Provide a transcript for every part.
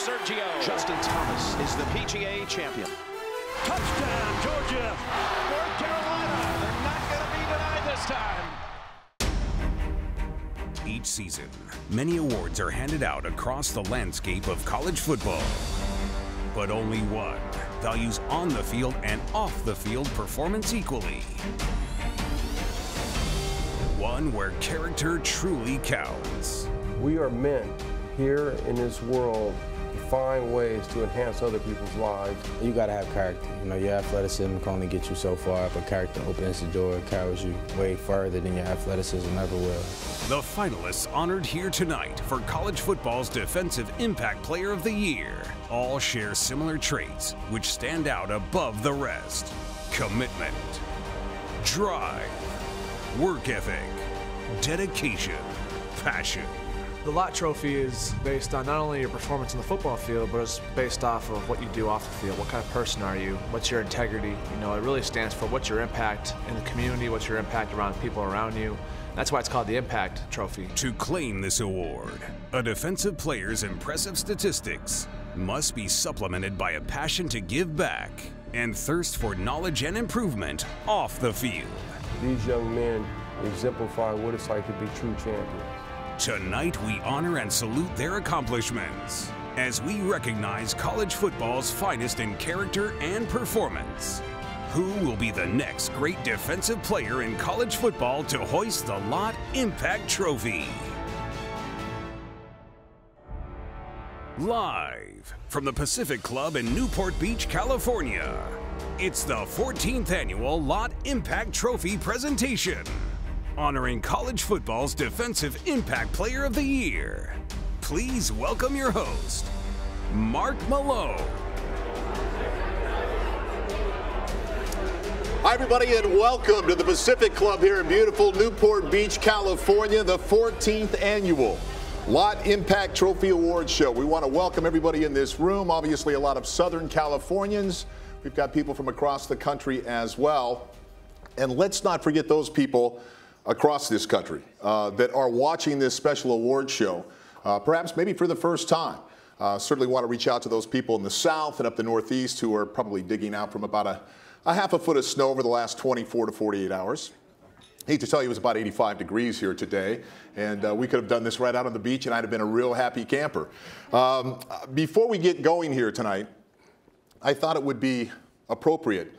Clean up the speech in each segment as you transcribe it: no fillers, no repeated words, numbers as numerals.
Sergio. Justin Thomas is the PGA champion. Touchdown, Georgia. North Carolina, they're not going to be denied this time. Each season, many awards are handed out across the landscape of college football. But only one values on the field and off the field performance equally. One where character truly counts. We are meant here in this world to find ways to enhance other people's lives. You got to have character. You know, your athleticism can only get you so far, but character opens the door and carries you way further than your athleticism ever will. The finalists honored here tonight for college football's Defensive Impact Player of the Year all share similar traits which stand out above the rest. Commitment, drive, work ethic, dedication, passion. The Lott Trophy is based on not only your performance in the football field, but it's based off of what you do off the field. What kind of person are you? What's your integrity? You know, it really stands for what's your impact in the community, what's your impact around people around you. That's why it's called the Impact Trophy. To claim this award, a defensive player's impressive statistics must be supplemented by a passion to give back and thirst for knowledge and improvement off the field. These young men exemplify what it's like to be true champions. Tonight, we honor and salute their accomplishments as we recognize college football's finest in character and performance. Who will be the next great defensive player in college football to hoist the Lott Impact Trophy? Live from the Pacific Club in Newport Beach, California, it's the 14th annual Lott Impact Trophy presentation, honoring college football's Defensive Impact Player of the Year. Please welcome your host, Mark Malone. Hi, everybody, and welcome to the Pacific Club here in beautiful Newport Beach, California, the 14th annual Lott Impact Trophy Awards Show. We want to welcome everybody in this room, obviously a lot of Southern Californians. We've got people from across the country as well. And let's not forget those people across this country that are watching this special award show, perhaps maybe for the first time. Certainly want to reach out to those people in the South and up the Northeast who are probably digging out from about a half a foot of snow over the last 24 to 48 hours. Hate to tell you it was about 85 degrees here today, and we could have done this right out on the beach and I'd have been a real happy camper. Before we get going here tonight, I thought it would be appropriate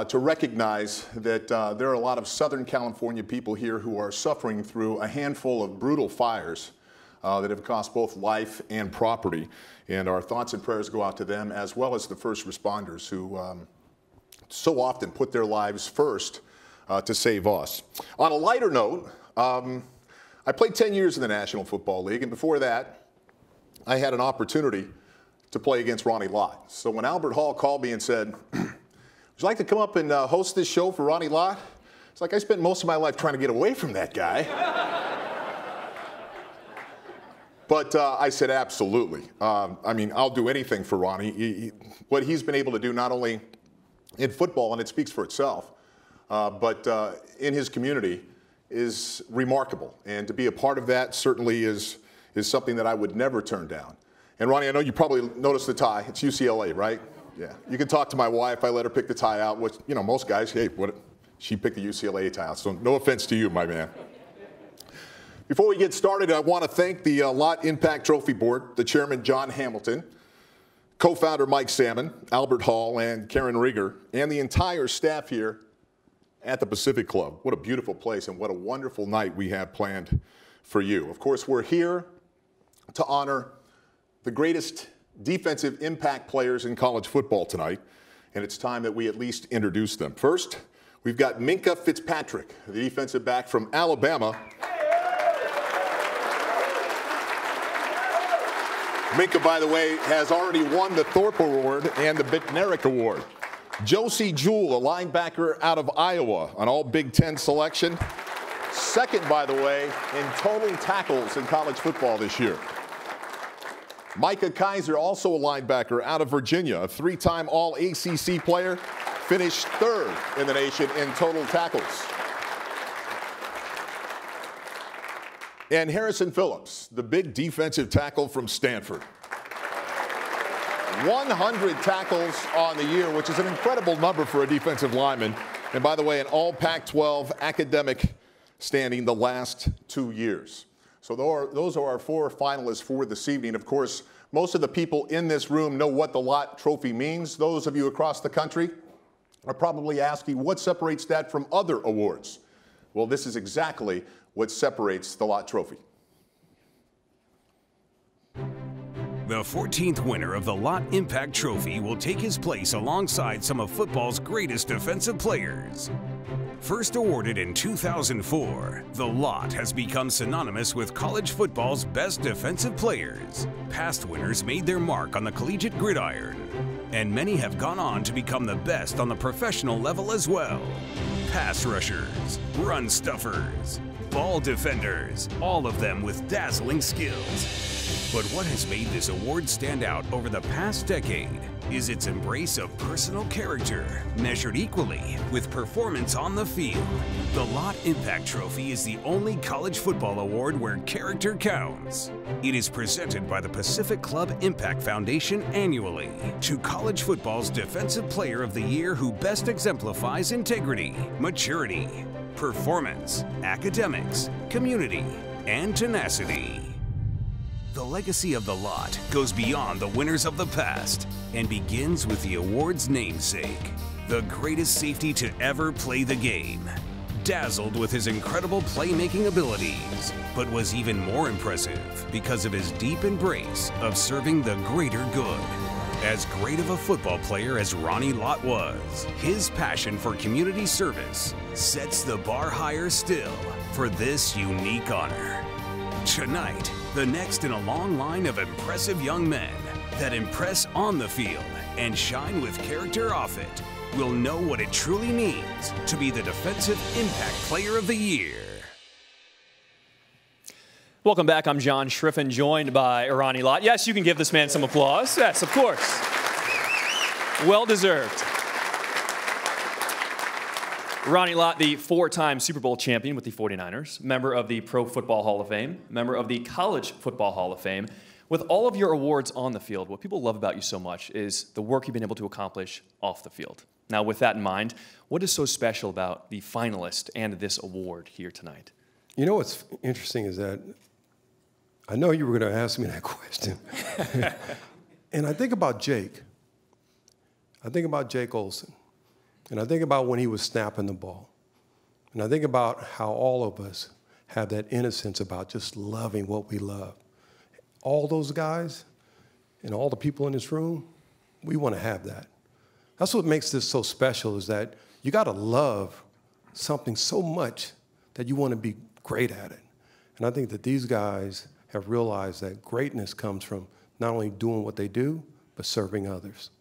to recognize that there are a lot of Southern California people here who are suffering through a handful of brutal fires that have cost both life and property. And our thoughts and prayers go out to them, as well as the first responders who so often put their lives first to save us. On a lighter note, I played 10 years in the National Football League, and before that, I had an opportunity to play against Ronnie Lott. So when Albert Hall called me and said, would you like to come up and host this show for Ronnie Lott? It's like I spent most of my life trying to get away from that guy. But I said, absolutely. I mean, I'll do anything for Ronnie. What he's been able to do not only in football, and it speaks for itself, but in his community is remarkable. And to be a part of that certainly is something that I would never turn down. And Ronnie, I know you probably noticed the tie. It's UCLA, right? Yeah. You can talk to my wife. I let her pick the tie out, which, you know, most guys, hey, she picked the UCLA tie out. So no offense to you, my man. Before we get started, I want to thank the Lott Impact Trophy Board, the chairman, John Hamilton, co-founder Mike Salmon, Albert Hall, and Karen Rieger, and the entire staff here at the Pacific Club. What a beautiful place and what a wonderful night we have planned for you. Of course, we're here to honor the greatest defensive impact players in college football tonight, and it's time that we at least introduce them. First, we've got Minkah Fitzpatrick, the defensive back from Alabama. Minkah, by the way, has already won the Thorpe Award and the Bittnerick Award. Josie Jewell, a linebacker out of Iowa, an all Big Ten selection. Second, by the way, in total tackles in college football this year. Micah Kaiser, also a linebacker out of Virginia, a three-time All-ACC player, finished third in the nation in total tackles. And Harrison Phillips, the big defensive tackle from Stanford. 100 tackles on the year, which is an incredible number for a defensive lineman. And by the way, an all Pac-12 academic standing the last 2 years. So those are our 4 finalists for this evening. Of course, most of the people in this room know what the Lott Trophy means. Those of you across the country are probably asking what separates that from other awards. Well, this is exactly what separates the Lott Trophy. The 14th winner of the Lott Impact Trophy will take his place alongside some of football's greatest defensive players. First awarded in 2004, the Lott has become synonymous with college football's best defensive players. Past winners made their mark on the collegiate gridiron, and many have gone on to become the best on the professional level as well. Pass rushers, run stuffers, ball defenders, all of them with dazzling skills. But what has made this award stand out over the past decade is its embrace of personal character, measured equally with performance on the field. The Lott Impact Trophy is the only college football award where character counts. It is presented by the Pacific Club Impact Foundation annually to college football's defensive player of the year who best exemplifies integrity, maturity, performance, academics, community, and tenacity. The legacy of the Lott goes beyond the winners of the past and begins with the award's namesake, the greatest safety to ever play the game. Dazzled with his incredible playmaking abilities, but was even more impressive because of his deep embrace of serving the greater good. As great of a football player as Ronnie Lott was, his passion for community service sets the bar higher still for this unique honor. Tonight, the next in a long line of impressive young men that impress on the field and shine with character off it will know what it truly means to be the Defensive Impact Player of the Year. Welcome back. I'm John Schriffen, joined by Ronnie Lott. Yes, you can give this man some applause. Yes, of course. Well deserved. Ronnie Lott, the 4-time Super Bowl champion with the 49ers, member of the Pro Football Hall of Fame, member of the College Football Hall of Fame. With all of your awards on the field, what people love about you so much is the work you've been able to accomplish off the field. Now, with that in mind, what is so special about the finalist and this award here tonight? You know what's interesting is that I know you were going to ask me that question. And I think about Jake. I think about Jake Olsen. And I think about when he was snapping the ball. And I think about how all of us have that innocence about just loving what we love. All those guys and all the people in this room, we want to have that. That's what makes this so special, is that you got to love something so much that you want to be great at it. And I think that these guys have realized that greatness comes from not only doing what they do, but serving others.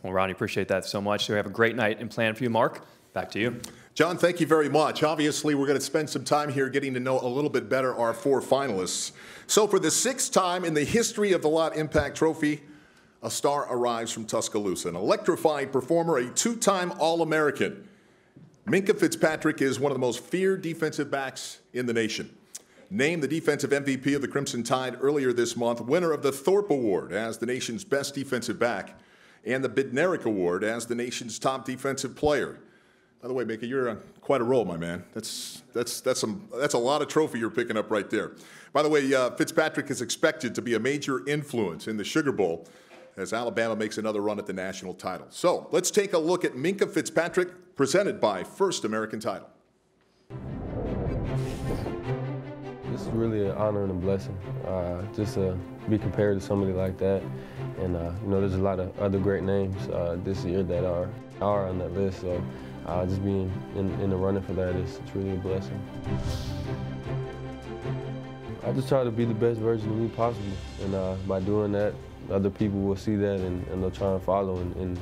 Well, Ronnie, appreciate that so much. So we have a great night in plan for you. Mark, back to you. John, thank you very much. Obviously, we're going to spend some time here getting to know a little bit better our 4 finalists. So for the 6th time in the history of the Lott Impact Trophy, a star arrives from Tuscaloosa, an electrifying performer, a 2-time All-American. Minkah Fitzpatrick is one of the most feared defensive backs in the nation. Named the defensive MVP of the Crimson Tide earlier this month, winner of the Thorpe Award as the nation's best defensive back, and the Bednarik Award as the nation's top defensive player. By the way, Minkah, you're on quite a roll, my man. That's a lot of trophy you're picking up right there. By the way, Fitzpatrick is expected to be a major influence in the Sugar Bowl as Alabama makes another run at the national title. So let's take a look at Minkah Fitzpatrick, presented by First American Title. This is really an honor and a blessing, just to be compared to somebody like that. And you know, there's a lot of other great names this year that are on that list. So just being in the running for that it's really a blessing. I just try to be the best version of me possible, and by doing that, other people will see that and they'll try and follow. And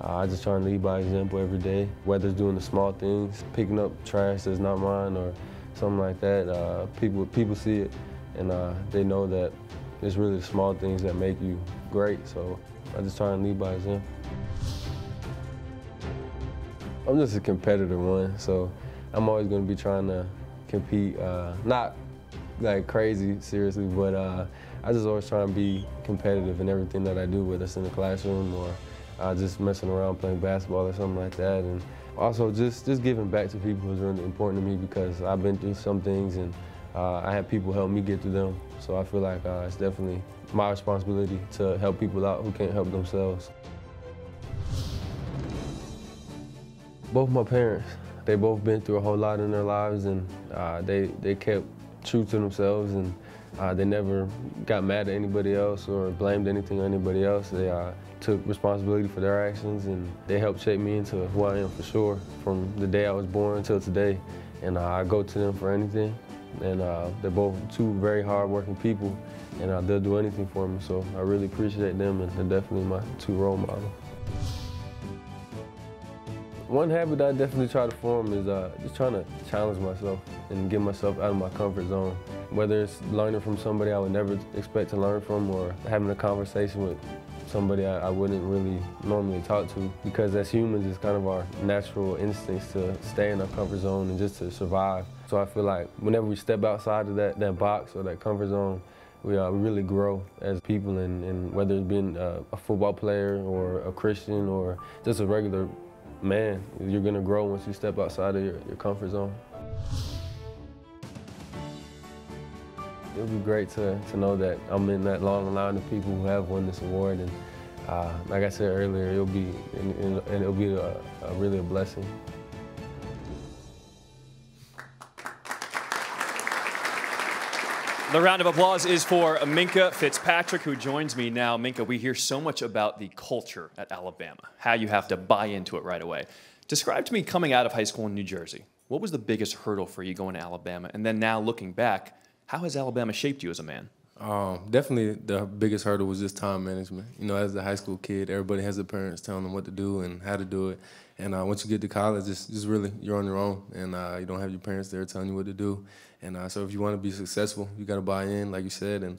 I just try and lead by example every day, whether it's doing the small things, picking up trash that's not mine or something like that. People see it, and they know that it's really the small things that make you great. So I just try and lead by example. I'm just a competitor one, so I'm always going to be trying to compete, not like crazy, seriously, but I just always try and be competitive in everything that I do, whether it's in the classroom or just messing around playing basketball or something like that. And also just giving back to people is really important to me because I've been through some things and I had people help me get through them. So I feel like it's definitely my responsibility to help people out who can't help themselves. Both my parents, they both been through a whole lot in their lives, and they kept true to themselves, and they never got mad at anybody else or blamed anything on anybody else. They took responsibility for their actions, and they helped shape me into who I am for sure, from the day I was born until today. And I go to them for anything, and they're both two very hard-working people, and they'll do anything for me. So I really appreciate them, and they're definitely my two role models. One habit I definitely try to form is just trying to challenge myself and get myself out of my comfort zone. Whether it's learning from somebody I would never expect to learn from, or having a conversation with somebody I wouldn't really normally talk to. Because as humans, it's kind of our natural instincts to stay in our comfort zone and just to survive. So I feel like whenever we step outside of that box or that comfort zone, we really grow as people, and whether it's being a football player or a Christian or just a regular man, you're gonna grow once you step outside of your comfort zone. It would be great to know that I'm in that long line of people who have won this award, and like I said earlier, it'll be really a blessing. The round of applause is for Minkah Fitzpatrick, who joins me now. Minkah, we hear so much about the culture at Alabama, how you have to buy into it right away. Describe to me coming out of high school in New Jersey. What was the biggest hurdle for you going to Alabama? And then now looking back, how has Alabama shaped you as a man? Definitely the biggest hurdle was just time management. You know, as a high school kid, everybody has their parents telling them what to do and how to do it. And once you get to college, it's just really, you're on your own, and you don't have your parents there telling you what to do. And so if you want to be successful, you got to buy in, like you said, and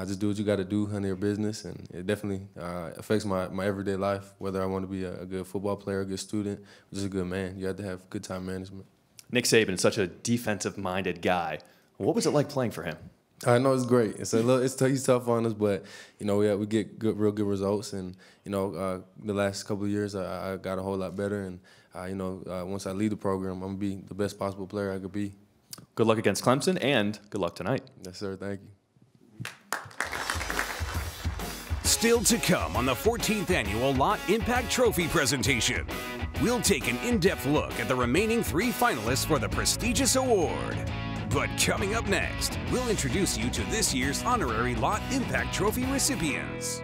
just do what you got to do, handle your business. And it definitely affects my everyday life, whether I want to be a good football player, a good student, or just a good man. You have to have good time management. Nick Saban is such a defensive-minded guy. What was it like playing for him? I know it's great. He's tough on us, but you know we get real good results, and you know the last couple of years I got a whole lot better, and once I lead the program, I'm gonna be the best possible player I could be. Good luck against Clemson, and good luck tonight. Yes, sir. Thank you. Still to come on the 14th Annual Lott Impact Trophy presentation. We'll take an in-depth look at the remaining 3 finalists for the prestigious award. But coming up next, we'll introduce you to this year's honorary Lott Impact Trophy recipients.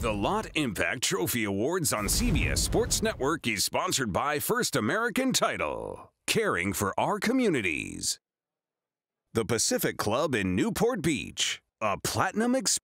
The Lott Impact Trophy Awards on CBS Sports Network is sponsored by First American Title, caring for our communities. The Pacific Club in Newport Beach, a platinum experience.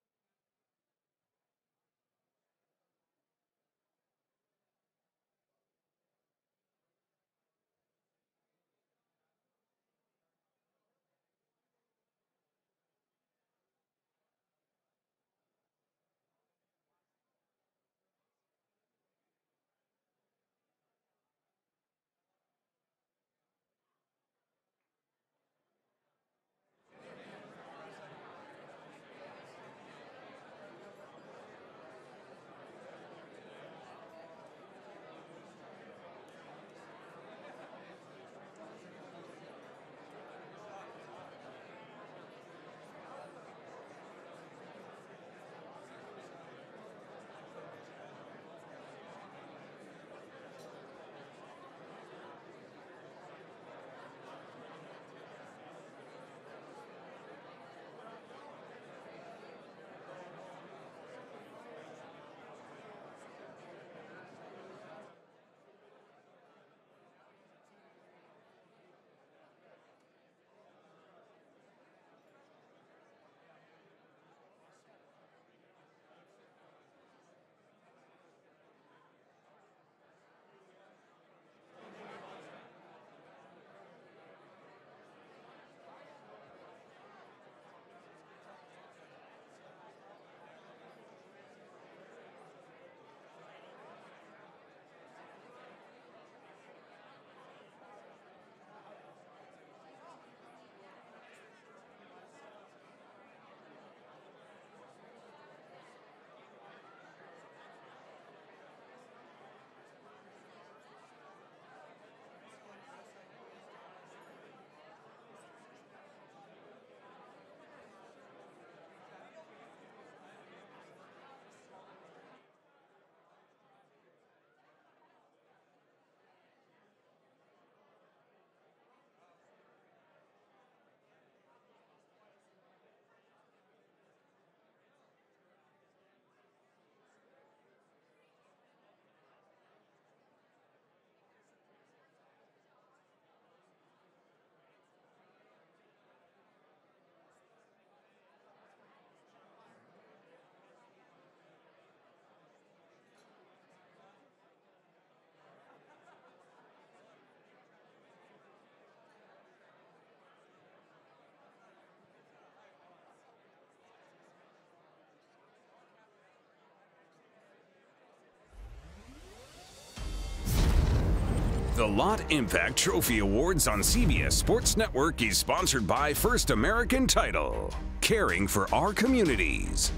The Lott Impact Trophy Awards on CBS Sports Network is sponsored by First American Title, caring for our communities.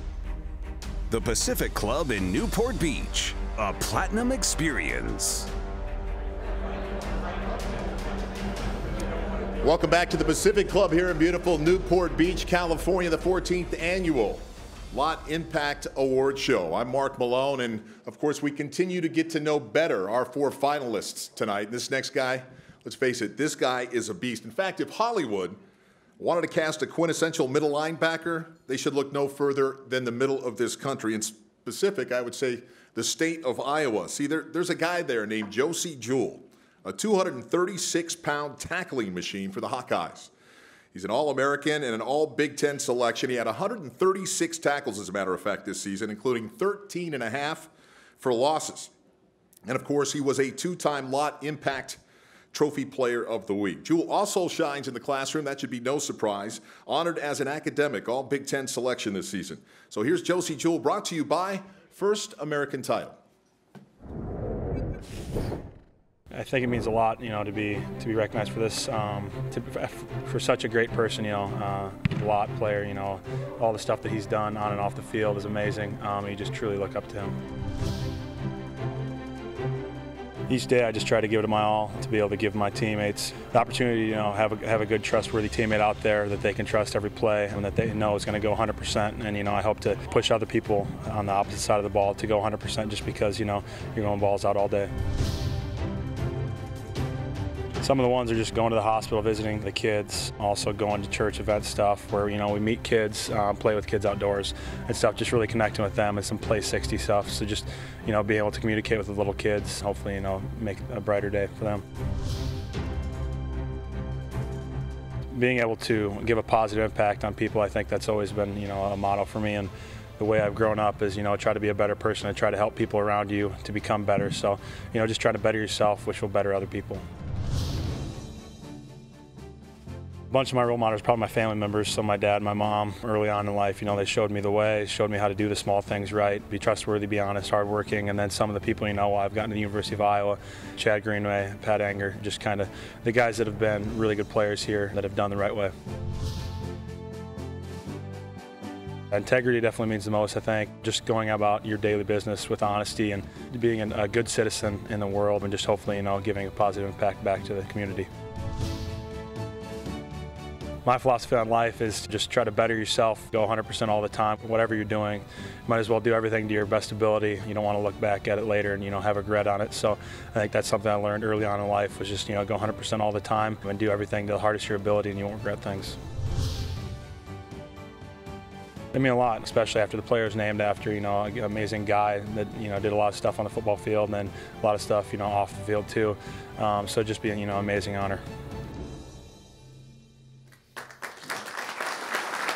The Pacific Club in Newport Beach, a platinum experience. Welcome back to the Pacific Club here in beautiful Newport Beach, California, the 14th annual Lott Impact Award Show. I'm Mark Malone, and of course we continue to get to know better our 4 finalists tonight. This next guy, let's face it, this guy is a beast. In fact, if Hollywood wanted to cast a quintessential middle linebacker, they should look no further than the middle of this country. In specific, I would say the state of Iowa. See, there's a guy there named Josey Jewell, a 236-pound tackling machine for the Hawkeyes. He's an All-American and an All-Big Ten selection. He had 136 tackles, as a matter of fact, this season, including 13.5 for losses. And, of course, he was a 2-time Lott Impact Trophy Player of the Week. Jewell also shines in the classroom. That should be no surprise. Honored as an academic All-Big Ten selection this season. So here's Josey Jewell, brought to you by First American Title. I think it means a lot, to be recognized for this, for such a great person, Lott player, all the stuff that he's done on and off the field is amazing. You just truly look up to him. Each day I just try to give it my all to be able to give my teammates the opportunity, have a good, trustworthy teammate out there that they can trust every play and that they know is going to go 100%. And, I hope to push other people on the opposite side of the ball to go 100% just because, you're going balls out all day. Some of the ones are just going to the hospital, visiting the kids, also going to church event stuff where, we meet kids, play with kids outdoors and stuff, just really connecting with them and some Play 60 stuff. So just, being able to communicate with the little kids, hopefully, make a brighter day for them. Being able to give a positive impact on people, I think that's always been, a motto for me. And the way I've grown up is, try to be a better person and try to help people around you to become better. So, just try to better yourself, which will better other people. A bunch of my role models are probably my family members, so my dad and my mom early on in life, they showed me the way, showed me how to do the small things right, be trustworthy, be honest, hardworking, and then some of the people, I've gotten to the University of Iowa, Chad Greenway, Pat Anger, just kind of the guys that have been really good players here that have done the right way. Integrity definitely means the most, I think. Just going about your daily business with honesty and being a good citizen in the world and just hopefully, giving a positive impact back to the community. My philosophy on life is to just try to better yourself, go 100% all the time. Whatever you're doing, you might as well do everything to your best ability. You don't want to look back at it later and, have regret on it. So I think that's something I learned early on in life was just, go 100% all the time and do everything to the hardest of your ability and you won't regret things. They mean a lot, especially after the player's named after, an amazing guy that, did a lot of stuff on the football field and then a lot of stuff, off the field too. So just being, amazing honor.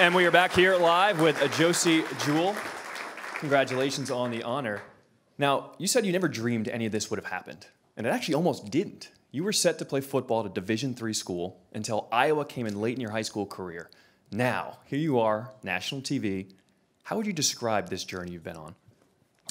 And we are back here live with Josey Jewell. Congratulations on the honor. Now, you said you never dreamed any of this would have happened, and it actually almost didn't. You were set to play football at a Division III school until Iowa came in late in your high school career. Now, here you are, national TV. How would you describe this journey you've been on?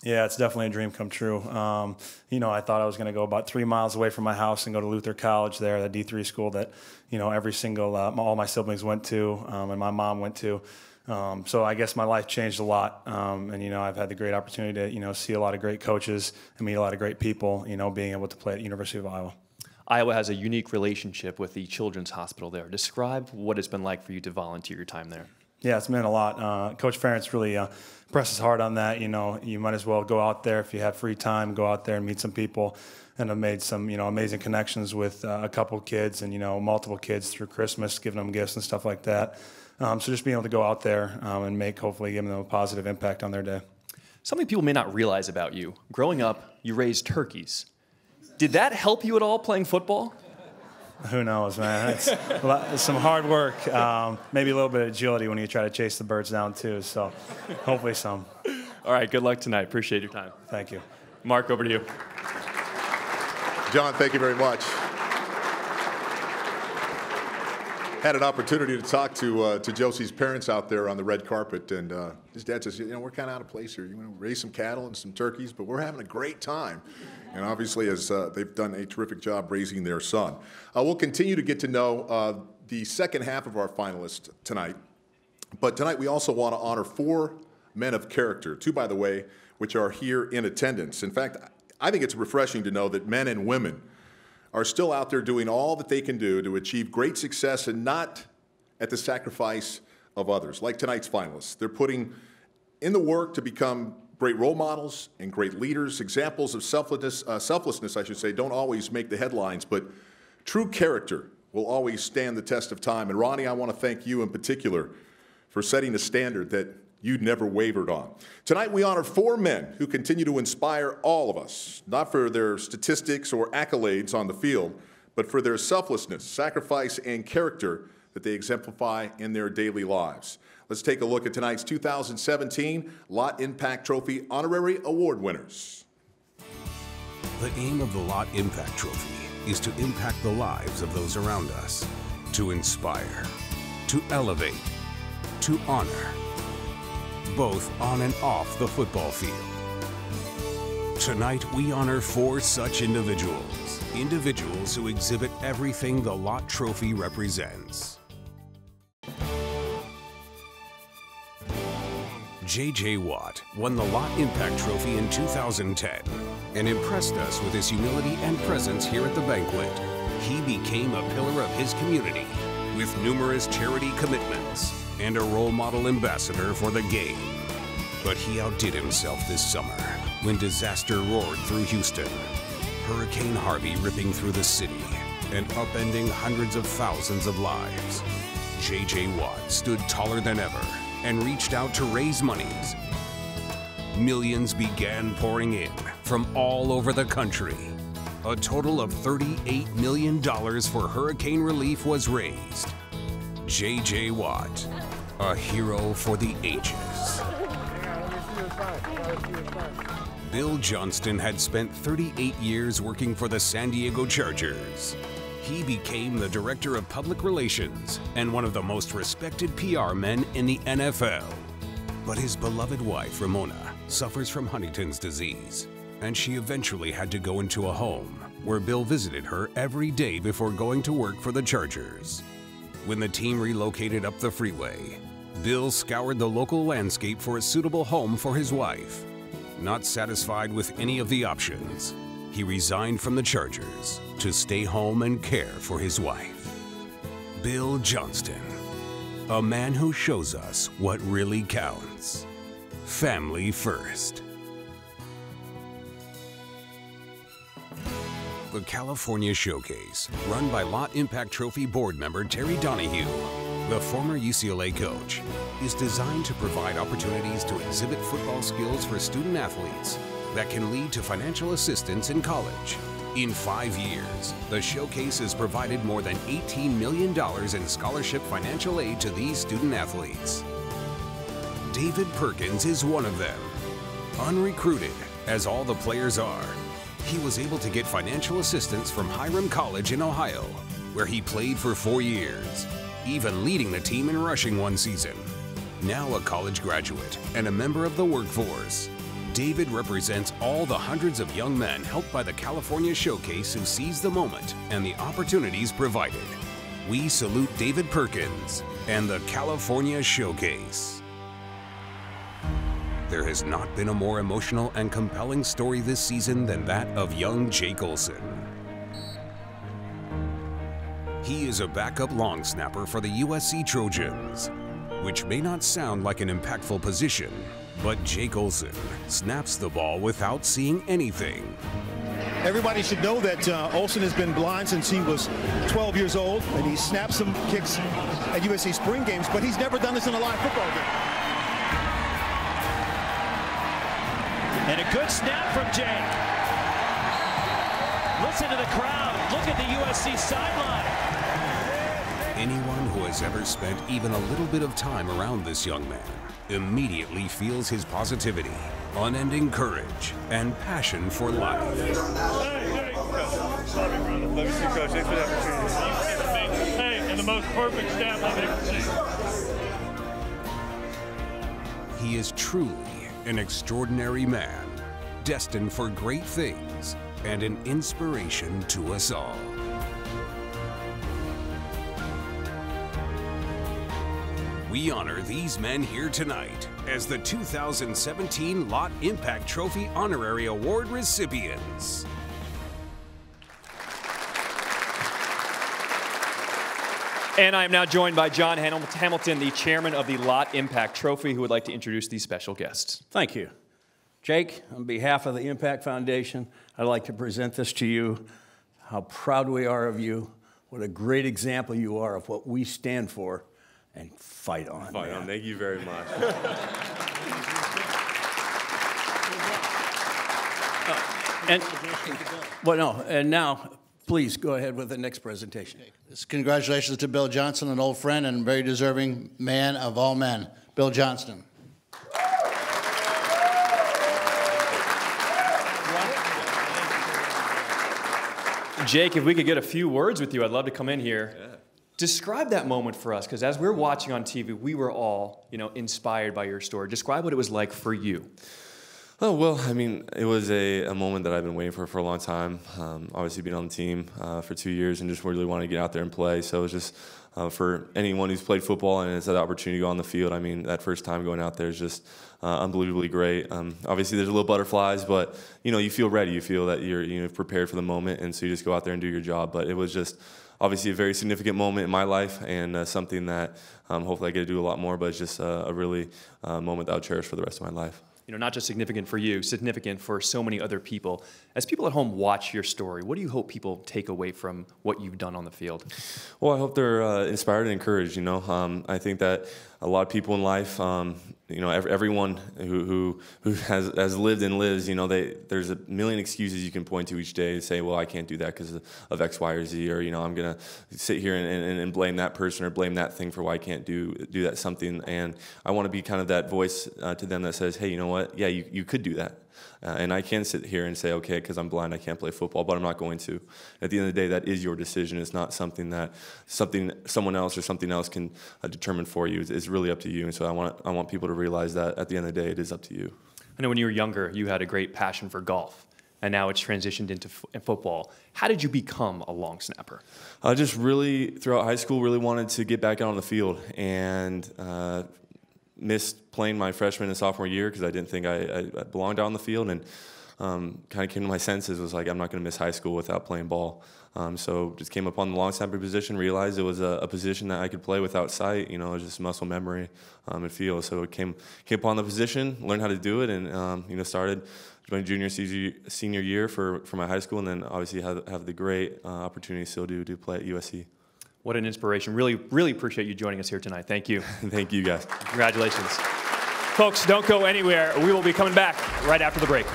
Yeah, it's definitely a dream come true. I thought I was going to go about 3 miles away from my house and go to Luther College there, the D3 school that, every single, all my siblings went to and my mom went to. So I guess my life changed a lot. And, I've had the great opportunity to, see a lot of great coaches and meet a lot of great people, being able to play at University of Iowa. Iowa has a unique relationship with the Children's Hospital there. Describe what it's been like for you to volunteer your time there. Yeah, it's meant a lot. Coach Ferentz really presses hard on that. You might as well go out there if you have free time, go out there and meet some people. And I've made some, amazing connections with a couple kids and, multiple kids through Christmas, giving them gifts and stuff like that. So just being able to go out there and hopefully giving them a positive impact on their day. Something people may not realize about you. Growing up, you raised turkeys. Did that help you at all playing football? Who knows, man? It's some hard work. Maybe a little bit of agility when you try to chase the birds down, too. So hopefully some. All right, good luck tonight. Appreciate your time. Thank you. Mark, over to you. John, thank you very much. Had an opportunity to talk to Josey's parents out there on the red carpet, and his dad says, we're kind of out of place here. You want to raise some cattle and some turkeys, but we're having a great time. and obviously as they've done a terrific job raising their son. We'll continue to get to know the second half of our finalists tonight, but tonight we also want to honor 4 men of character, 2, by the way, which are here in attendance. In fact, I think it's refreshing to know that men and women are still out there doing all that they can do to achieve great success and not at the sacrifice of others. Like tonight's finalists, they're putting in the work to become great role models and great leaders. Examples of selflessness, I should say, don't always make the headlines, but true character will always stand the test of time. And Ronnie, I want to thank you in particular for setting a standard that you'd never wavered on. Tonight we honor 4 men who continue to inspire all of us, not for their statistics or accolades on the field, but for their selflessness, sacrifice, and character that they exemplify in their daily lives. Let's take a look at tonight's 2017 Lott Impact Trophy Honorary Award winners. The aim of the Lott Impact Trophy is to impact the lives of those around us, to inspire, to elevate, to honor, both on and off the football field. Tonight, we honor 4 such individuals who exhibit everything the Lott Trophy represents. J.J. Watt won the Lott Impact Trophy in 2010 and impressed us with his humility and presence here at the banquet. He became a pillar of his community with numerous charity commitments and a role model ambassador for the game. But he outdid himself this summer when disaster roared through Houston. Hurricane Harvey ripping through the city and upending hundreds of thousands of lives. J.J. Watt stood taller than ever and reached out to raise monies. Millions began pouring in from all over the country. A total of $38 million for hurricane relief was raised. J.J. Watt, a hero for the ages. Bill Johnston had spent 38 years working for the San Diego Chargers. He became the director of public relations and one of the most respected PR men in the NFL. But his beloved wife, Ramona, suffers from Huntington's disease, and she eventually had to go into a home where Bill visited her every day before going to work for the Chargers. When the team relocated up the freeway, Bill scoured the local landscape for a suitable home for his wife. Not satisfied with any of the options, he resigned from the Chargers to stay home and care for his wife. Bill Johnston, a man who shows us what really counts. Family first. The California Showcase, run by Lott Impact Trophy board member Terry Donahue, the former UCLA coach, is designed to provide opportunities to exhibit football skills for student athletes that can lead to financial assistance in college. In 5 years, the showcase has provided more than $18 million in scholarship financial aid to these student athletes. David Perkins is one of them. Unrecruited, as all the players are, he was able to get financial assistance from Hiram College in Ohio, where he played for 4 years, even leading the team in rushing one season. Now a college graduate and a member of the workforce, David represents all the hundreds of young men helped by the California Showcase who seize the moment and the opportunities provided. We salute David Perkins and the California Showcase. There has not been a more emotional and compelling story this season than that of young Jake Olson. He is a backup long snapper for the USC Trojans, which may not sound like an impactful position, but Jake Olson snaps the ball without seeing anything. Everybody should know that Olson has been blind since he was 12 years old, and he snaps some kicks at USC spring games, but he's never done this in a live football game. And a good snap from Jake. Listen to the crowd. Look at the USC sideline. Anyone who has ever spent even a little bit of time around this young man immediately feels his positivity, unending courage, and passion for life. Love you too, Coach. Thanks for the opportunity. Hey, and the most perfect staff I've ever seen. He is truly an extraordinary man, destined for great things and an inspiration to us all. We honor these men here tonight as the 2017 Lott Impact Trophy Honorary Award recipients. And I am now joined by John Hamilton, the chairman of the Lott Impact Trophy, who would like to introduce these special guests. Thank you. Jake, on behalf of the Impact Foundation, I'd like to present this to you, how proud we are of you, what a great example you are of what we stand for, and fight on. Fight on. Thank you very much. And now, please go ahead with the next presentation. Congratulations to Bill Johnston, an old friend and very deserving man of all men, Bill Johnston. Jake, if we could get a few words with you, I'd love to come in here. Yeah. Describe that moment for us, because as we were watching on TV, we were all, inspired by your story. Describe what it was like for you. Oh, well, I mean, it was a moment that I've been waiting for a long time. Obviously, being on the team for 2 years and just really wanted to get out there and play. So it was just for anyone who's played football and has had the opportunity to go on the field, I mean, that first time going out there is just unbelievably great. Obviously, there's a little butterflies, but, you feel ready. You feel that you're prepared for the moment, and so you just go out there and do your job. But it was just obviously a very significant moment in my life and something that hopefully I get to do a lot more, but it's just a really moment that I'll cherish for the rest of my life. Not just significant for you, significant for so many other people. As people at home watch your story, what do you hope people take away from what you've done on the field? Well, I hope they're inspired and encouraged, I think that a lot of people in life, everyone who has lived and lives, there's a million excuses you can point to each day and say, well, I can't do that because of X, Y, or Z, or, I'm going to sit here and blame that person or blame that thing for why I can't do that something. And I want to be kind of that voice to them that says, hey, you know what? Yeah, you could do that. And I can sit here and say, okay, because I'm blind, I can't play football, but I'm not going to. At the end of the day, that is your decision. It's not something that someone else or something else can determine for you. It's really up to you. And so I want people to realize that at the end of the day, it is up to you. I know when you were younger, you had a great passion for golf, and now it's transitioned into football. How did you become a long snapper? I just really, throughout high school, really wanted to get back out on the field, and missed playing my freshman and sophomore year because I didn't think I belonged out on the field, and kind of came to my senses, was like, I'm not going to miss high school without playing ball. So just came upon the long snapper position, realized it was a position that I could play without sight, it was just muscle memory and feel. So it came upon the position, learned how to do it, and started my junior, senior year for my high school, and then obviously have the great opportunity still to play at USC. What an inspiration. Really, really appreciate you joining us here tonight. Thank you. Thank you, guys. Congratulations. Folks, don't go anywhere. We will be coming back right after the break.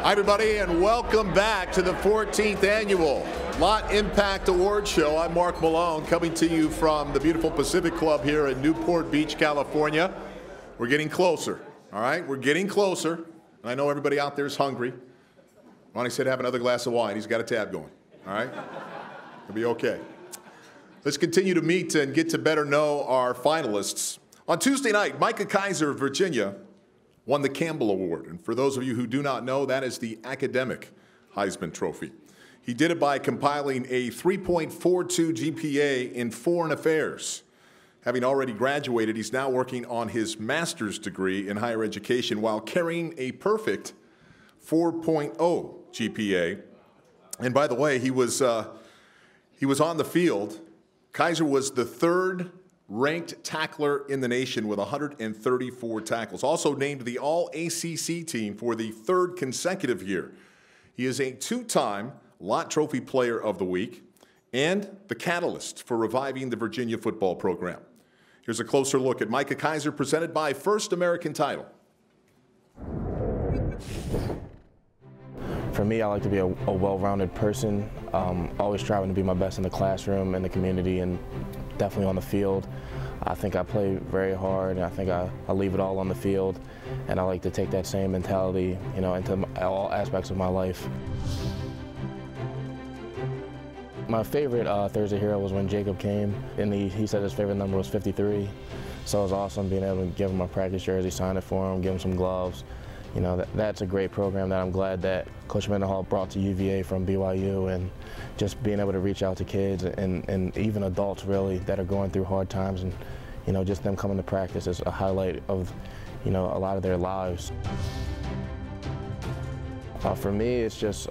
Hi, everybody, and welcome back to the 14th annual Lott Impact Award Show. I'm Mark Malone, coming to you from the beautiful Pacific Club here in Newport Beach, California. We're getting closer, all right? We're getting closer, and I know everybody out there is hungry. Ronnie said have another glass of wine. He's got a tab going, all right? It'll be okay. Let's continue to meet and get to better know our finalists. On Tuesday night, Micah Kaiser of Virginia won the Campbell Award. And for those of you who do not know, that is the academic Heisman Trophy. He did it by compiling a 3.42 GPA in foreign affairs. Having already graduated, he's now working on his master's degree in higher education while carrying a perfect 4.0 GPA. And by the way, he was on the field. Kaiser was the third ranked tackler in the nation with 134 tackles. Also named the All-ACC team for the third consecutive year. He is a two-time Lott Trophy Player of the Week and the catalyst for reviving the Virginia football program. Here's a closer look at Micah Kaiser, presented by First American Title. For me, I like to be a well-rounded person, always striving to be my best in the classroom, in the community, and definitely on the field. I think I play very hard, and I think I leave it all on the field, and I like to take that same mentality, into all aspects of my life. My favorite Thursday hero was when Jacob came, and he said his favorite number was 53. So it was awesome being able to give him a practice jersey, sign it for him, give him some gloves. That's a great program that I'm glad that Coach Mendenhall brought to UVA from BYU, and just being able to reach out to kids and even adults really that are going through hard times, and just them coming to practice is a highlight of a lot of their lives. For me, it's just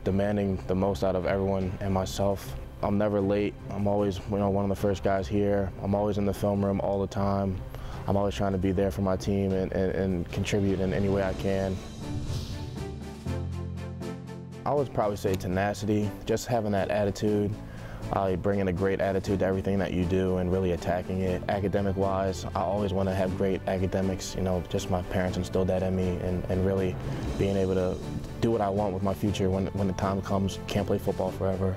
demanding the most out of everyone and myself. I'm never late. I'm always one of the first guys here. I'm always in the film room all the time. I'm always trying to be there for my team and contribute in any way I can. I would probably say tenacity, just having that attitude, bringing a great attitude to everything that you do and really attacking it. Academic-wise, I always want to have great academics. Just my parents instilled that in me, and really being able to do what I want with my future when the time comes. Can't play football forever.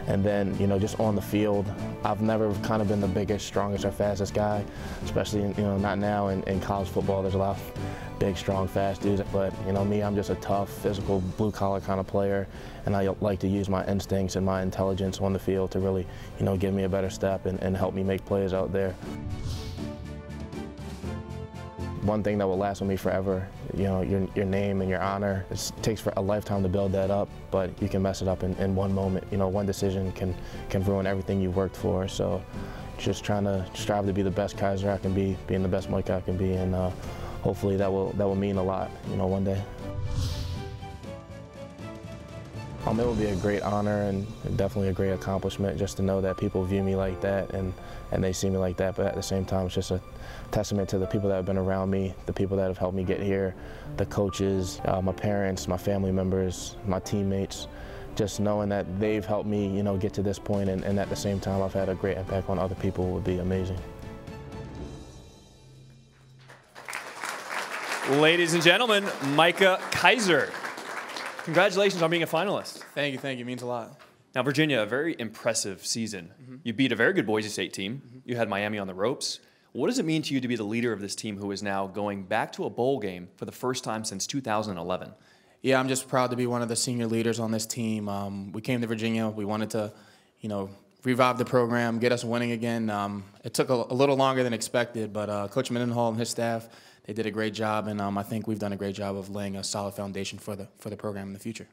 And then, just on the field, I've never kind of been the biggest, strongest, or fastest guy, especially, not now in college football. There's a lot of big, strong, fast dudes. But, me, I'm just a tough, physical, blue-collar kind of player. And I like to use my instincts and my intelligence on the field to really, give me a better step and help me make plays out there. One thing that will last with me forever, your name and your honor. It takes for a lifetime to build that up, but you can mess it up in one moment. One decision can ruin everything you've worked for. So just trying to strive to be the best Kaiser I can be, being the best Mike I can be, and hopefully that will mean a lot, one day. It will be a great honor and definitely a great accomplishment just to know that people view me like that and they see me like that, but at the same time, it's just a testament to the people that have been around me, the people that have helped me get here, the coaches, my parents, my family members, my teammates, just knowing that they've helped me, get to this point, and at the same time, I've had a great impact on other people would be amazing. Ladies and gentlemen, Micah Kaiser. Congratulations on being a finalist. Thank you, it means a lot. Now, Virginia, a very impressive season. You beat a very good Boise State team. You had Miami on the ropes. What does it mean to you to be the leader of this team who is now going back to a bowl game for the first time since 2011? Yeah, I'm just proud to be one of the senior leaders on this team. We came to Virginia. We wanted to, revive the program, get us winning again. It took a little longer than expected, but Coach Mendenhall and his staff, they did a great job, and I think we've done a great job of laying a solid foundation for the program in the future.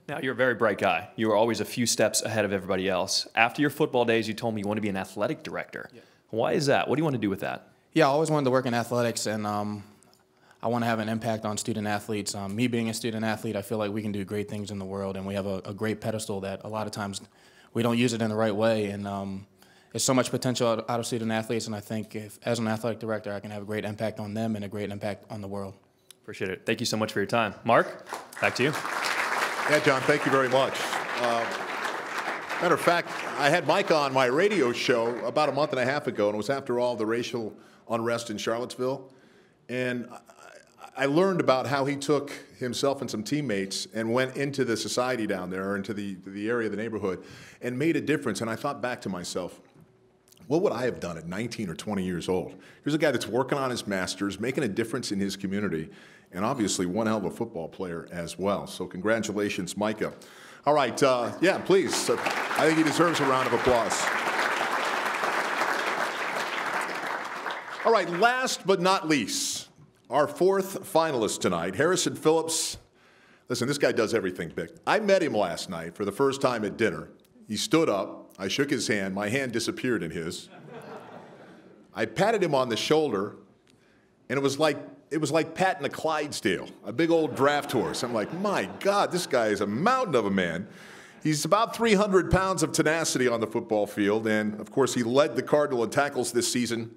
Now, you're a very bright guy. You were always a few steps ahead of everybody else. After your football days, you told me you want to be an athletic director. Yeah. Why is that? What do you want to do with that? Yeah, I always wanted to work in athletics, and I want to have an impact on student athletes. Me being a student athlete, I feel like we can do great things in the world, and we have a great pedestal that a lot of times we don't use it in the right way. And there's so much potential out of student athletes, and I think as an athletic director, I can have a great impact on them and a great impact on the world. Appreciate it. Thank you so much for your time. Mark, back to you. Yeah, John, thank you very much. Matter of fact, I had Mike on my radio show about a month and a half ago, and it was after all the racial unrest in Charlottesville. And I learned about how he took himself and some teammates and went into the society down there, or into the area, the neighborhood, and made a difference. And I thought back to myself, what would I have done at 19 or 20 years old? Here's a guy that's working on his master's, making a difference in his community, and obviously one hell of a football player as well. So congratulations, Micah. All right, yeah, please. I think he deserves a round of applause. All right, last but not least, our fourth finalist tonight, Harrison Phillips. Listen, this guy does everything big. I met him last night for the first time at dinner. He stood up. I shook his hand. My hand disappeared in his. I patted him on the shoulder, and it was like patting a Clydesdale, a big old draft horse. I'm like, my God, this guy is a mountain of a man. He's about 300 pounds of tenacity on the football field, and of course, he led the Cardinal in tackles this season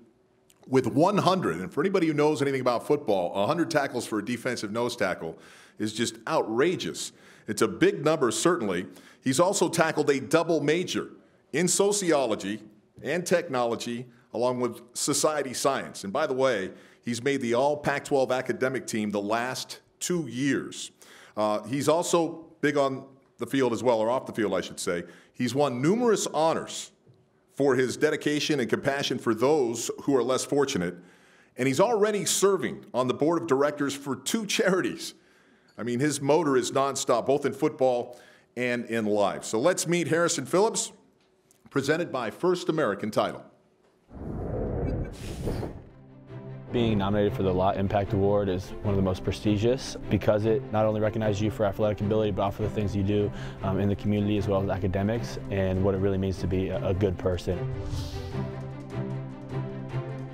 with 100. And for anybody who knows anything about football, 100 tackles for a defensive nose tackle is just outrageous. It's a big number, certainly. He's also tackled a double major in sociology and technology, along with society science. And by the way, he's made the all Pac-12 academic team the last 2 years. He's also big on the field as well, or off the field, I should say. He's won numerous honors for his dedication and compassion for those who are less fortunate. And he's already serving on the board of directors for 2 charities. I mean, his motor is nonstop, both in football and in life. So let's meet Harrison Phillips, presented by First American Title. Being nominated for the Lott Impact Award is one of the most prestigious because it not only recognizes you for athletic ability, but also the things you do in the community as well as academics and what it really means to be a good person.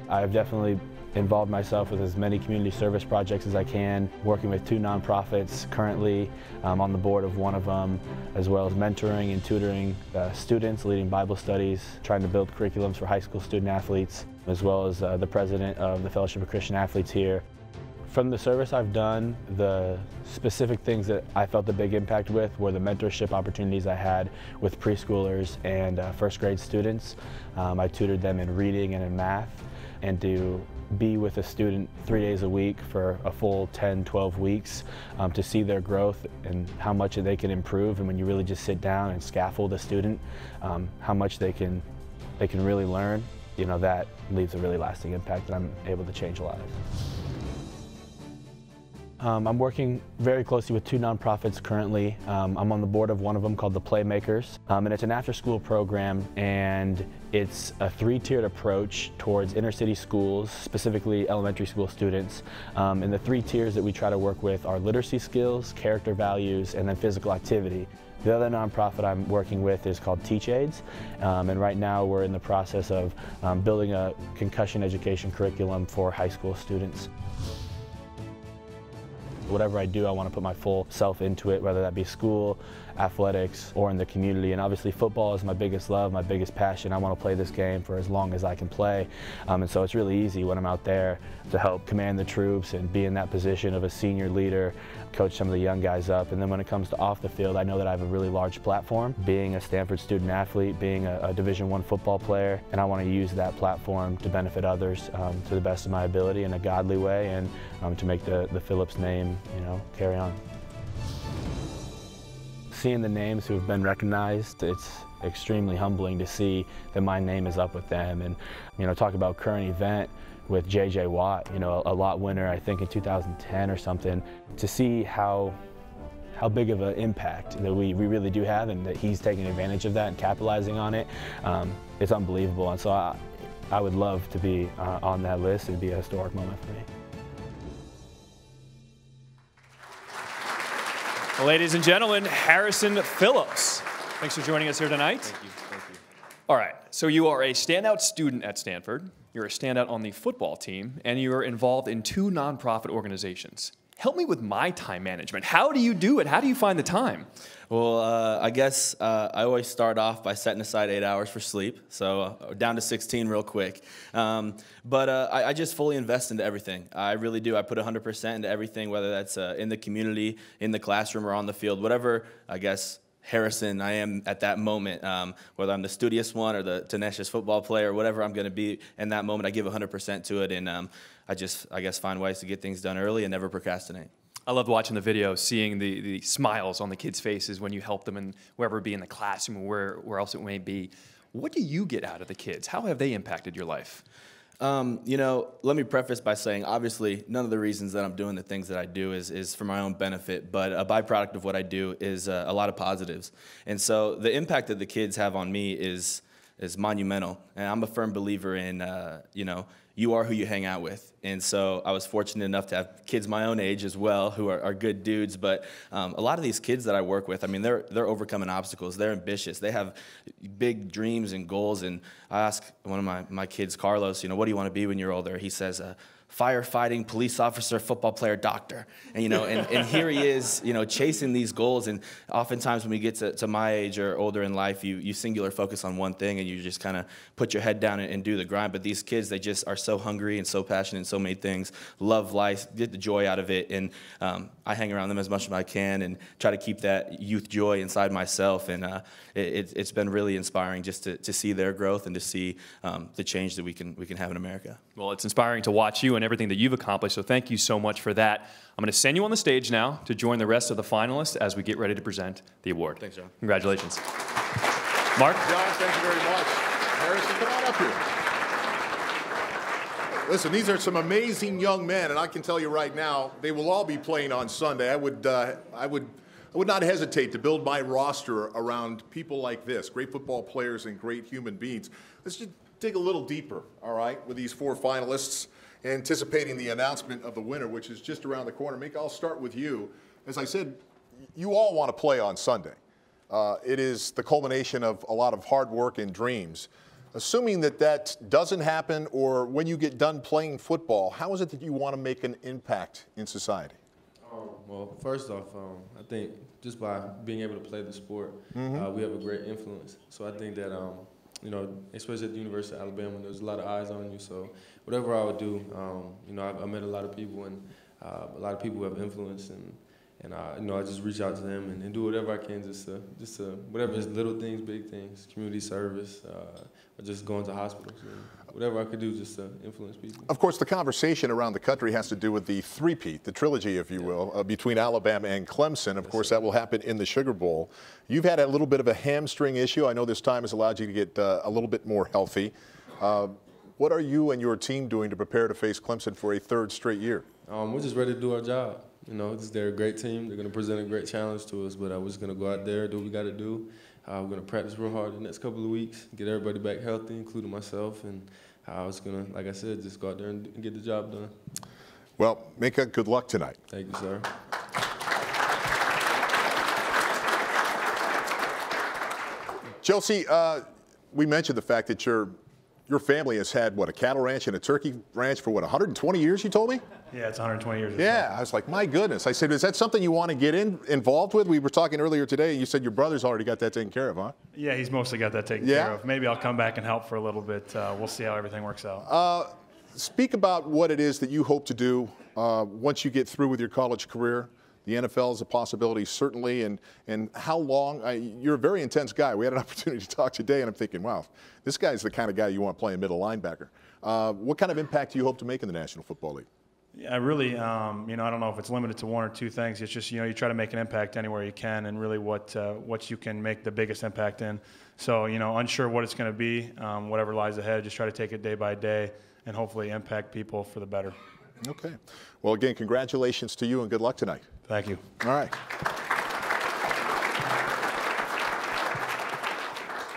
I've definitely involved myself with as many community service projects as I can, working with 2 nonprofits currently. On the board of one of them, as well as mentoring and tutoring students, leading Bible studies, trying to build curriculums for high school student athletes, as well as the president of the Fellowship of Christian Athletes here. From the service I've done, the specific things that I felt the big impact with were the mentorship opportunities I had with preschoolers and first grade students. I tutored them in reading and in math, and to be with a student 3 days a week for a full 10, 12 weeks to see their growth and how much they can improve. And when you really just sit down and scaffold a student, how much they can really learn, you know, that leaves a really lasting impact, and I'm able to change lives. I'm working very closely with 2 nonprofits currently. I'm on the board of one of them called the Playmakers, and it's an after-school program, and it's a 3-tiered approach towards inner-city schools, specifically elementary school students. And the 3 tiers that we try to work with are literacy skills, character values, and then physical activity. The other nonprofit I'm working with is called Teach Aids, and right now we're in the process of building a concussion education curriculum for high school students. Whatever I do, I want to put my full self into it, whether that be school, athletics, or in the community. And obviously football is my biggest love, my biggest passion. I want to play this game for as long as I can play. And so it's really easy when I'm out there to help command the troops and be in that position of a senior leader, coach some of the young guys up. And then when it comes to off the field, I know that I have a really large platform, being a Stanford student athlete, being a Division I football player, and I want to use that platform to benefit others to the best of my ability in a godly way, and to make the Phillips name, you know, carry on. Seeing the names who have been recognized, it's extremely humbling to see that my name is up with them. And, you know, talk about current event with J.J. Watt, you know, a Lott winner, I think in 2010 or something, to see how big of an impact that we really do have, and that he's taking advantage of that and capitalizing on it, it's unbelievable. And so I would love to be on that list. It would be a historic moment for me. Ladies and gentlemen, Harrison Phillips. Thanks for joining us here tonight. Thank you. Thank you. All right, so you are a standout student at Stanford, you're a standout on the football team, and you're involved in 2 nonprofit organizations. Help me with my time management. How do you do it? How do you find the time? Well, I guess I always start off by setting aside 8 hours for sleep, so down to 16 real quick. But I just fully invest into everything. I really do. I put 100% into everything, whether that's in the community, in the classroom, or on the field, whatever, I guess, Harrison I am at that moment, whether I'm the studious one or the tenacious football player, whatever I'm going to be in that moment, I give 100% to it, and I guess, find ways to get things done early and never procrastinate. I loved watching the video, seeing the smiles on the kids' faces when you help them, and wherever it be in the classroom or where else it may be. What do you get out of the kids? How have they impacted your life? You know, let me preface by saying, obviously, none of the reasons that I'm doing the things that I do is for my own benefit, but a byproduct of what I do is a lot of positives. And so the impact that the kids have on me is monumental. And I'm a firm believer in, you know, you are who you hang out with. And so I was fortunate enough to have kids my own age as well who are good dudes. But a lot of these kids that I work with, I mean, they're overcoming obstacles. They're ambitious. They have big dreams and goals. And I asked one of my kids, Carlos, you know, what do you want to be when you're older? He says, firefighting, police officer, football player, doctor. And, you know, and here he is, you know, chasing these goals. And oftentimes when we get to my age or older in life, you singular focus on one thing and you just kind of put your head down and do the grind. But these kids, they just are so hungry and so passionate in so many things, love life, get the joy out of it. And I hang around them as much as I can and try to keep that youth joy inside myself. And it's been really inspiring just to see their growth and to see the change that we can have in America. Well, it's inspiring to watch you and everything that you've accomplished, so thank you so much for that. I'm going to send you on the stage now to join the rest of the finalists as we get ready to present the award. Thanks, John. Congratulations. Mark? John, thank you very much. Harrison, come on up here. Listen, these are some amazing young men, and I can tell you right now, they will all be playing on Sunday. I would not hesitate to build my roster around people like this, great football players and great human beings. Let's just dig a little deeper, all right, with these four finalists, anticipating the announcement of the winner, which is just around the corner. Mika, I'll start with you. As I said, you all want to play on Sunday. It is the culmination of a lot of hard work and dreams. Assuming that doesn't happen, or when you get done playing football, how is it that you want to make an impact in society? Well, first off, I think just by being able to play the sport, we have a great influence. So I think that, you know, especially at the University of Alabama, there's a lot of eyes on you. So whatever I would do, you know, I met a lot of people, and a lot of people who have influence, and you know, I just reach out to them and do whatever I can, just to whatever it's little things, big things, community service, or just going to hospitals, whatever I could do just to influence people. Of course, the conversation around the country has to do with the three-peat, the trilogy, if you will, between Alabama and Clemson. Of course, that will happen in the Sugar Bowl. You've had a little bit of a hamstring issue. I know this time has allowed you to get a little bit more healthy. What are you and your team doing to prepare to face Clemson for a third straight year? We're just ready to do our job. You know, they're a great team. They're going to present a great challenge to us, but we're just going to go out there, do what we got to do. We're going to practice real hard the next couple of weeks, get everybody back healthy, including myself, and I was going to, like I said, just go out there and get the job done. Well, Mika, good luck tonight. Thank you, sir. Chelsea, we mentioned the fact that your family has had, what, a cattle ranch and a turkey ranch for, what, 120 years, you told me? Yeah, it's 120 years. Yeah, I was like, my goodness. I said, is that something you want to get involved with? We were talking earlier today, and you said your brother's already got that taken care of, huh? Yeah, he's mostly got that taken care of. Maybe I'll come back and help for a little bit. We'll see how everything works out. Speak about what it is that you hope to do once you get through with your college career. The NFL is a possibility, certainly, and how long? You're a very intense guy. We had an opportunity to talk today, and I'm thinking, wow, this guy's the kind of guy you want playing middle linebacker. What kind of impact do you hope to make in the National Football League? Yeah, really, you know, I don't know if it's limited to one or two things. It's just, you know, you try to make an impact anywhere you can, and really what you can make the biggest impact in. So, you know, unsure what it's going to be, whatever lies ahead, just try to take it day by day and hopefully impact people for the better. Okay. Well, again, congratulations to you and good luck tonight. Thank you. All right.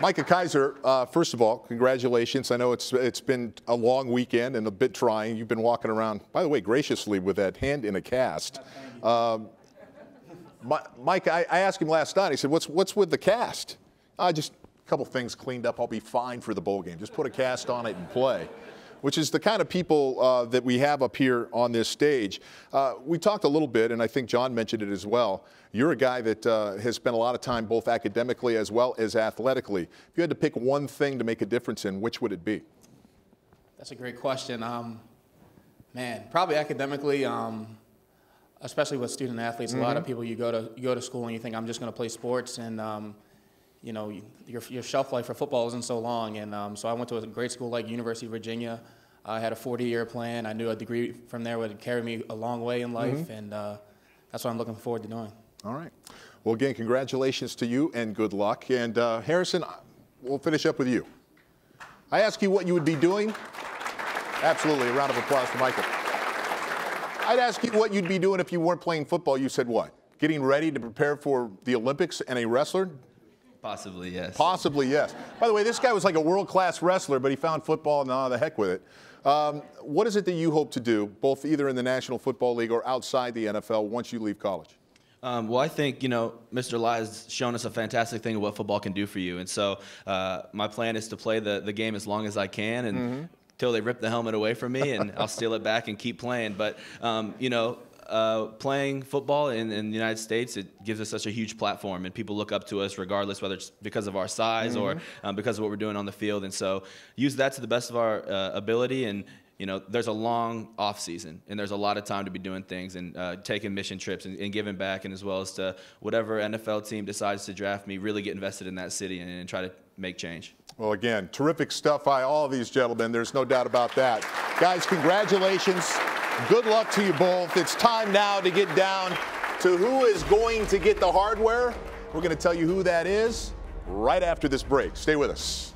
Micah Kaiser, first of all, congratulations. I know it's been a long weekend and a bit trying. You've been walking around, by the way, graciously with that hand in a cast. Mike, I asked him last night. He said, "What's with the cast?" Just a couple things cleaned up. I'll be fine for the bowl game. Just put a cast on it and play. Which is the kind of people that we have up here on this stage. We talked a little bit, and I think John mentioned it as well. You're a guy that has spent a lot of time both academically as well as athletically. If you had to pick one thing to make a difference in, which would it be? That's a great question. Man, probably academically, especially with student athletes. A lot of people, you go to school and you think, I'm just going to play sports, and you know, your shelf life for football isn't so long. And so I went to a great school like University of Virginia. I had a 40-year plan. I knew a degree from there would carry me a long way in life, and that's what I'm looking forward to doing. All right. Well, again, congratulations to you and good luck. And Harrison, we'll finish up with you. I ask you what you would be doing. Absolutely. A round of applause for Michael. I'd ask you what you'd be doing if you weren't playing football. You said what? Getting ready to prepare for the Olympics and a wrestler? Possibly, yes. Possibly, yes. By the way, this guy was like a world-class wrestler, but he found football and the heck with it. What is it that you hope to do, both either in the National Football League or outside the NFL, once you leave college? Well, I think, you know, Mr. Lott has shown us a fantastic thing of what football can do for you. And so my plan is to play the game as long as I can and until they rip the helmet away from me, and I'll steal it back and keep playing. But, you know, playing football in the United States, it gives us such a huge platform, and people look up to us regardless whether it's because of our size or because of what we're doing on the field. And so use that to the best of our ability. And you know, there's a long off season, and there's a lot of time to be doing things and taking mission trips and giving back, and as well as to whatever NFL team decides to draft me, really get invested in that city and try to make change. Well, again, terrific stuff by all of these gentlemen. There's no doubt about that. Guys, congratulations. Good luck to you both. It's time now to get down to who is going to get the hardware. We're going to tell you who that is right after this break. Stay with us.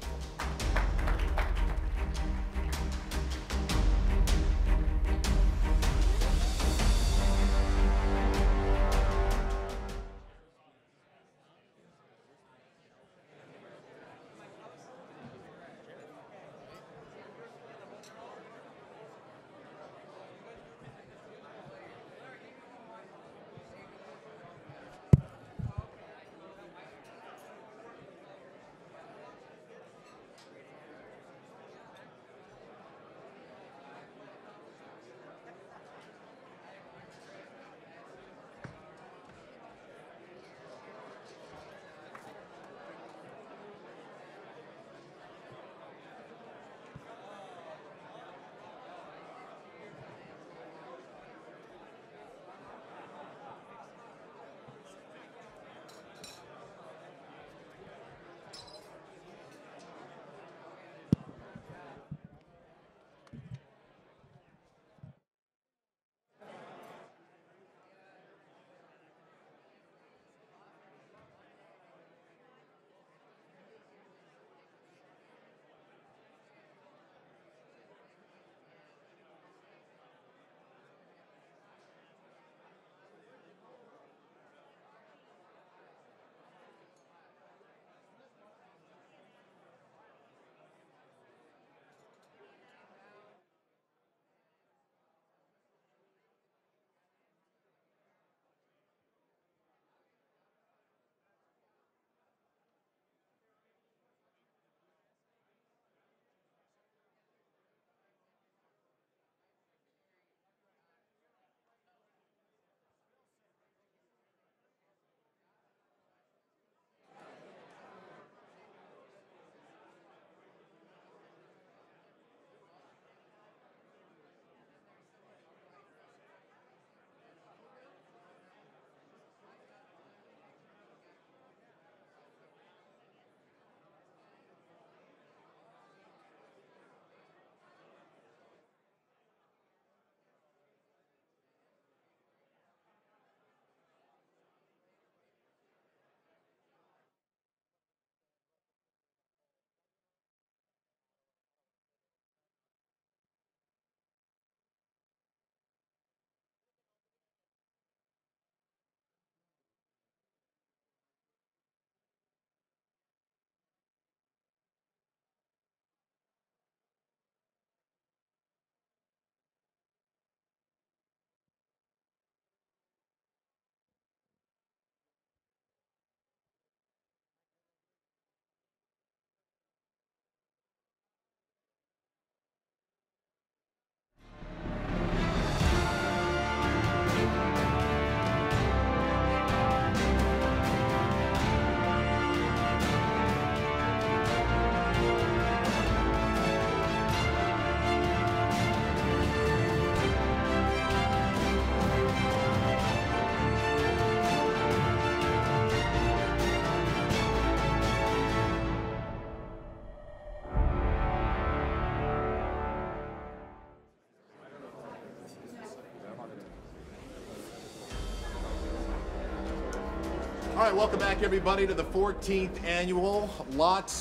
All right, welcome back, everybody, to the 14th annual Lott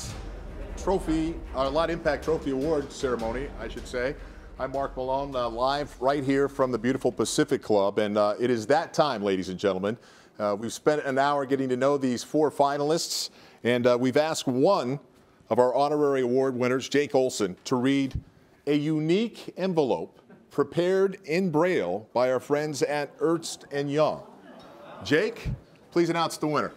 Impact Trophy Award ceremony, I should say. I'm Mark Malone, live right here from the beautiful Pacific Club, and it is that time, ladies and gentlemen. We've spent an hour getting to know these 4 finalists, and we've asked one of our honorary award winners, Jake Olson, to read a unique envelope prepared in Braille by our friends at Ernst & Young. Jake, please announce the winner.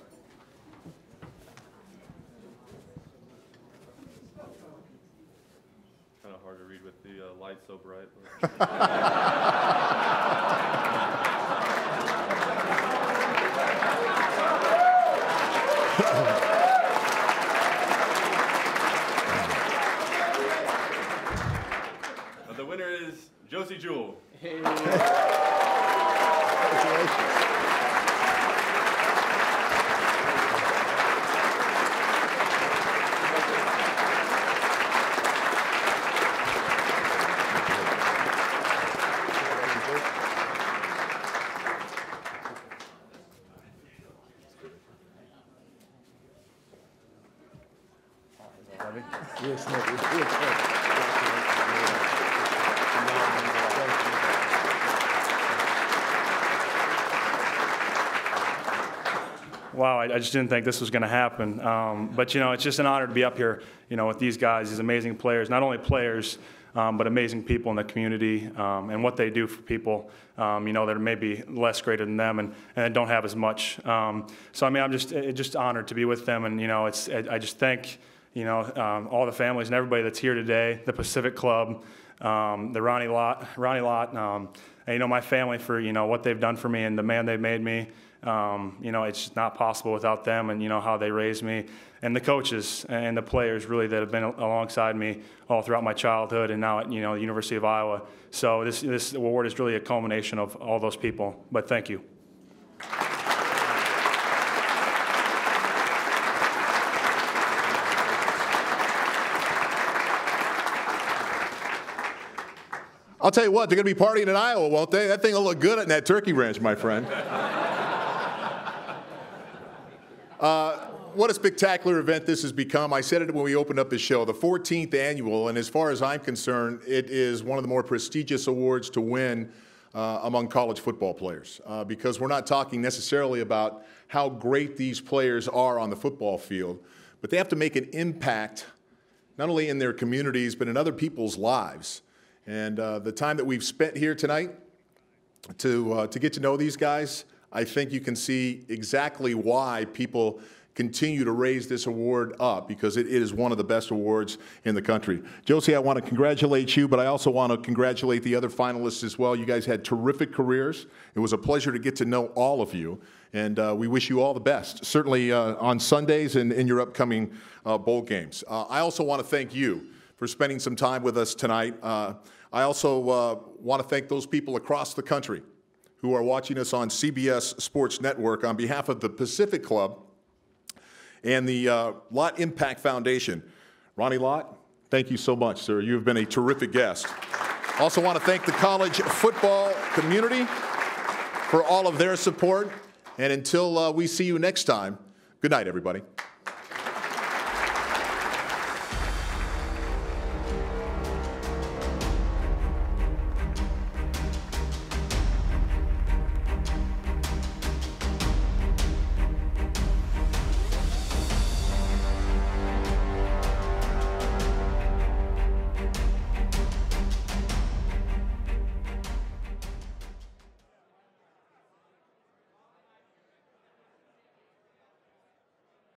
Kind of hard to read with the light so bright. The winner is Josie Jewell. Hey. Wow, I just didn't think this was going to happen. But, you know, it's just an honor to be up here, you know, with these guys, these amazing players, not only players, but amazing people in the community and what they do for people, you know, that are maybe less greater than them and don't have as much. So, I mean, I'm just honored to be with them. And, you know, I just thank, you know, all the families and everybody that's here today, the Pacific Club, the Ronnie Lott, and, you know, my family for, you know, what they've done for me and the man they've made me. You know, it's just not possible without them and, you know, how they raised me. And the coaches and the players really that have been alongside me all throughout my childhood and now at, you know, the University of Iowa. So this award is really a culmination of all those people. But thank you. I'll tell you what, they're going to be partying in Iowa, won't they? That thing will look good in that turkey ranch, my friend. What a spectacular event this has become. I said it when we opened up the show, the 14th annual, and as far as I'm concerned, it is one of the more prestigious awards to win among college football players because we're not talking necessarily about how great these players are on the football field, but they have to make an impact not only in their communities but in other people's lives. And the time that we've spent here tonight to get to know these guys, I think you can see exactly why people continue to raise this award up because it is one of the best awards in the country. Josie, I want to congratulate you, but I also want to congratulate the other finalists as well. You guys had terrific careers. It was a pleasure to get to know all of you, and we wish you all the best, certainly on Sundays and in your upcoming bowl games. I also want to thank you for spending some time with us tonight. I also want to thank those people across the country who are watching us on CBS Sports Network. On behalf of the Pacific Club and the Lott Impact Foundation, Ronnie Lott, thank you so much, sir. You've been a terrific guest. Also want to thank the college football community for all of their support. And until we see you next time, good night, everybody.